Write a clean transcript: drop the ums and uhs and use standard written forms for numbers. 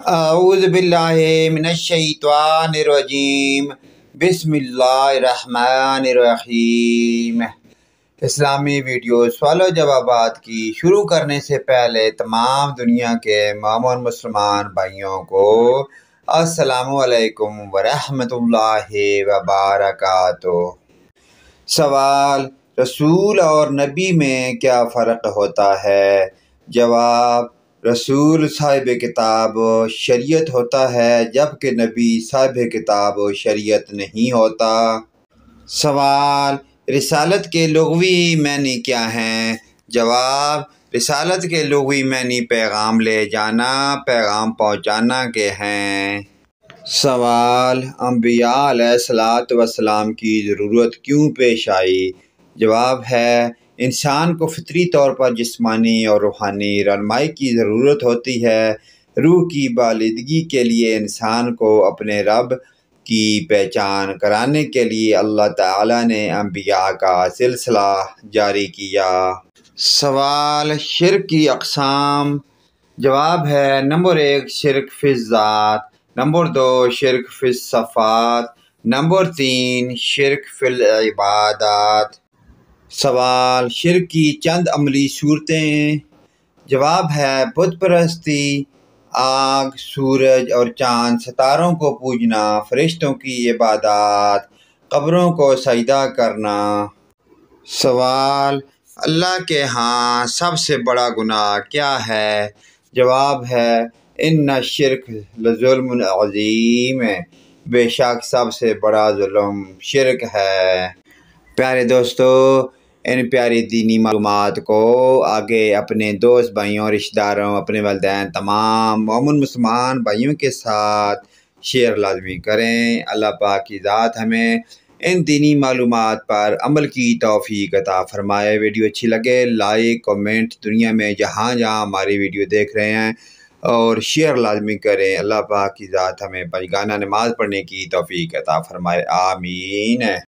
اعوذ باللہ من الشیطان الرجیم بسم اللہ الرحمن الرحیم۔ اسلامی ویڈیو سوال و جوابات کی شروع کرنے سے پہلے تمام دنیا کے مومن مسلمان بھائیوں کو السلام علیکم ورحمۃ اللہ وبرکاتہ۔ سوال: رسول اور نبی میں کیا فرق ہوتا ہے؟ جواب: رسول صاحب کتاب و شریعت ہوتا ہے جبکہ نبی صاحب کتاب و شریعت نہیں ہوتا۔ سوال: رسالت کے لغوی معنی کیا ہیں؟ جواب: رسالت کے لغوی معنی پیغام لے جانا، پیغام پہنچانا کے ہیں۔ سوال: انبیاء علیہ السلام کی ضرورت کیوں پیش آئی؟ جواب ہے انسان کو فطری طور پر جسمانی اور روحانی رہنمائی کی ضرورت ہوتی ہے۔ روح کی بالادگی کے لیے انسان کو اپنے رب کی پہچان کرانے کے لیے اللہ تعالیٰ نے انبیاء کا سلسلہ جاری کیا۔ سوال: شرک کی اقسام۔ جواب ہے نمبر 1 شرک فی الذات، نمبر 2 شرک فی الصفات، نمبر 3 شرک فی العبادات۔ سوال: شرک کی چند عملی صورتیں۔ جواب ہے بت پرستی، آگ، سورج اور چاند، ستاروں کو پوجنا، فرشتوں کی عبادات، قبروں کو سجدہ کرنا۔ سوال: اللہ کے ہاں سب سے بڑا گناہ کیا ہے؟ جواب ہے ان الشرک لظلم عظیم، بے شک سب سے بڑا ظلم شرک ہے۔ پیارے دوستو، ان پیاری دینی معلومات کو آگے اپنے دوست بھائیوں، رشتہ داروں، اپنے والدین، تمام مومن مسلمان بھائیوں کے ساتھ شیئر لازمی کریں۔ اللہ پاک کی ذات ہمیں ان دینی معلومات پر عمل کی توفیق عطا فرمائے۔ ویڈیو اچھی لگے لائک، کمنٹ، دنیا میں جہاں جہاں ہماری ویڈیو دیکھ رہے ہیں اور شیئر لازمی کریں۔ اللہ پاک کی ذات ہمیں پنجگانہ نماز پڑھنے کی توفیق عطا فرمائے، آمین۔